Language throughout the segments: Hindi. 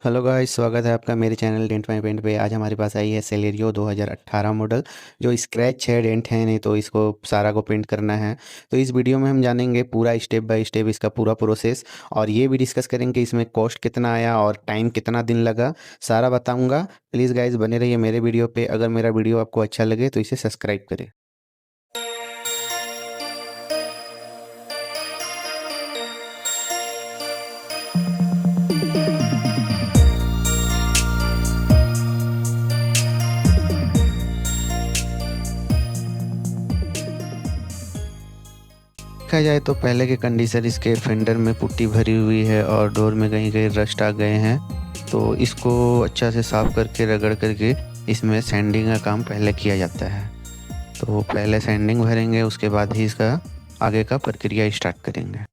हेलो गाइस, स्वागत है आपका मेरे चैनल डेंट माई पेंट पे। आज हमारे पास आई है सेलेरियो 2018 मॉडल जो स्क्रैच है, डेंट है नहीं, तो इसको सारा को पेंट करना है। तो इस वीडियो में हम जानेंगे पूरा स्टेप बाय स्टेप इसका पूरा प्रोसेस, और ये भी डिस्कस करेंगे इसमें कॉस्ट कितना आया और टाइम कितना दिन लगा, सारा बताऊंगा। प्लीज़ गाइस बने रहिए मेरे वीडियो पे। अगर मेरा वीडियो आपको अच्छा लगे तो इसे सब्सक्राइब करें। देखा जाए तो पहले के कंडीशन इसके फेंडर में पुट्टी भरी हुई है और डोर में कहीं कहीं रस्ट आ गए हैं। तो इसको अच्छा से साफ़ करके रगड़ करके इसमें सैंडिंग का काम पहले किया जाता है। तो पहले सैंडिंग भरेंगे, उसके बाद ही इसका आगे का प्रक्रिया स्टार्ट करेंगे।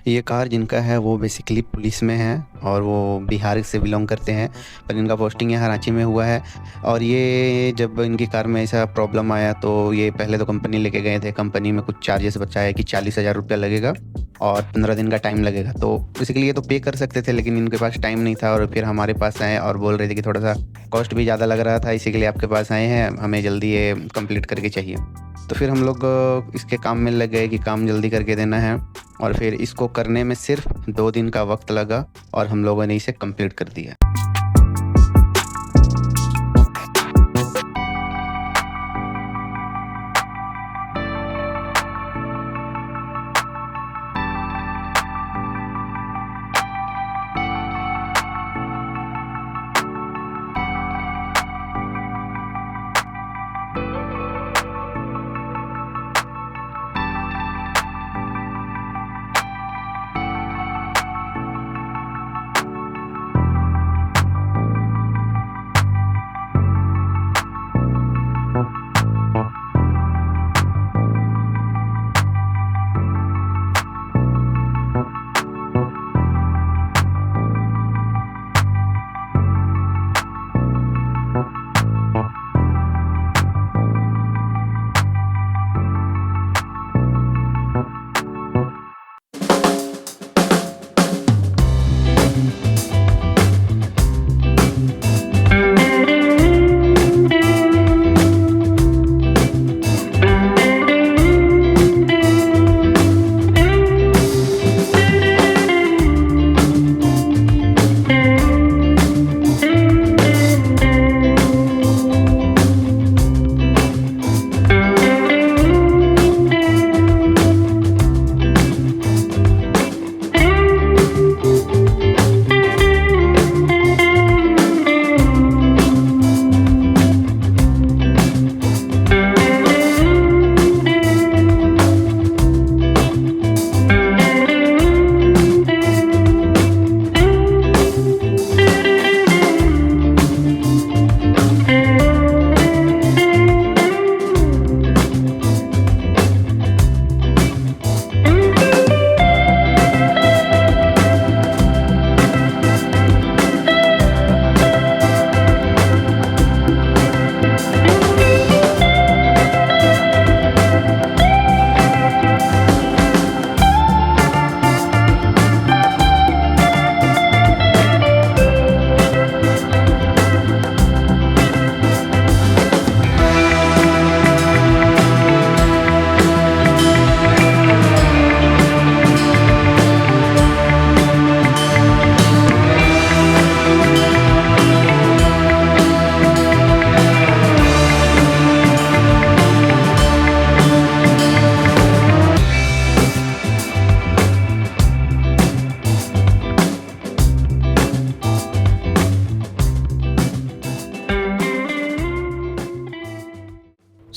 ये कार जिनका है वो बेसिकली पुलिस में है और वो बिहार से बिलोंग करते हैं, पर इनका पोस्टिंग यहाँ रांची में हुआ है। और ये जब इनकी कार में ऐसा प्रॉब्लम आया तो ये पहले तो कंपनी लेके गए थे। कंपनी में कुछ चार्जेस बचाया कि 40,000 रुपया लगेगा और 15 दिन का टाइम लगेगा। तो बेसिकली ये तो पे कर सकते थे, लेकिन इनके पास टाइम नहीं था और फिर हमारे पास आए और बोल रहे थे कि थोड़ा सा कॉस्ट भी ज़्यादा लग रहा था, इसी के लिए आपके पास आए हैं, हमें जल्दी ये कंप्लीट करके चाहिए। तो फिर हम लोग इसके काम में लग गए कि काम जल्दी करके देना है, और फिर इसको करने में सिर्फ 2 दिन का वक्त लगा और हम लोगों ने इसे कंप्लीट कर दिया।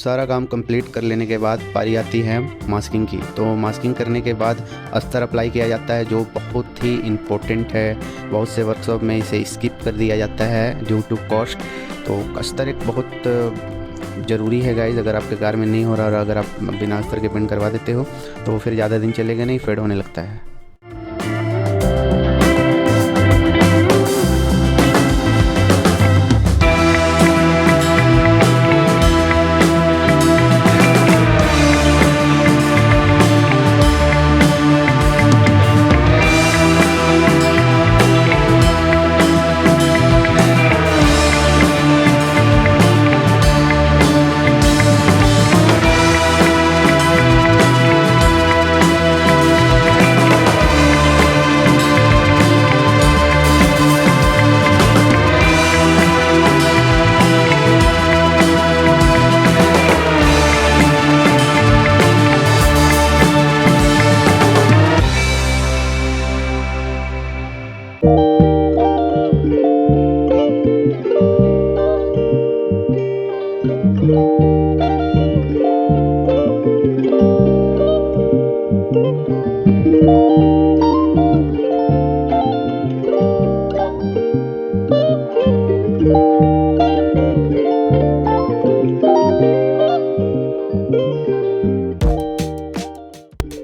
सारा काम कंप्लीट कर लेने के बाद पारी आती है मास्किंग की। तो मास्किंग करने के बाद अस्तर अप्लाई किया जाता है, जो बहुत ही इम्पोर्टेंट है। बहुत से वर्कशॉप में इसे स्किप कर दिया जाता है ड्यू टू कॉस्ट। तो अस्तर एक बहुत ज़रूरी है गाइज। अगर आपके कार में नहीं हो रहा और अगर आप बिना अस्तर के पेंट करवा देते हो तो फिर ज़्यादा दिन चलेगा नहीं, फेड होने लगता है।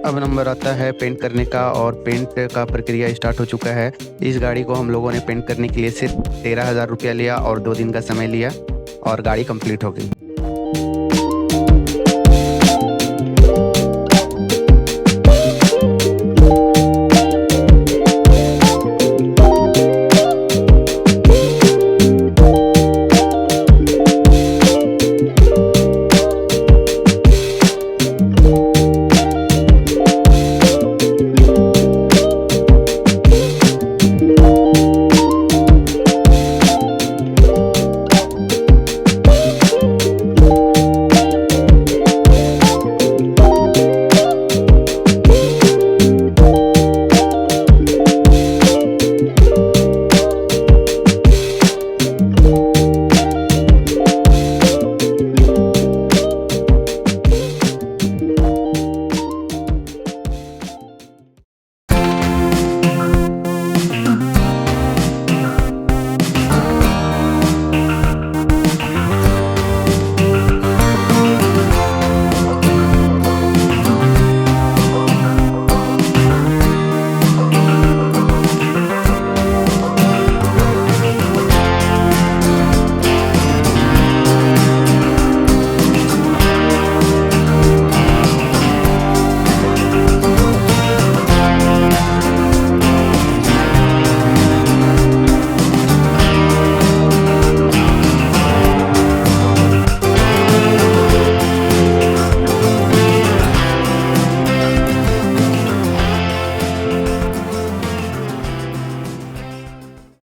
अब नंबर आता है पेंट करने का, और पेंट का प्रक्रिया स्टार्ट हो चुका है। इस गाड़ी को हम लोगों ने पेंट करने के लिए सिर्फ 13,000 रुपया लिया और 2 दिन का समय लिया और गाड़ी कंप्लीट हो गई।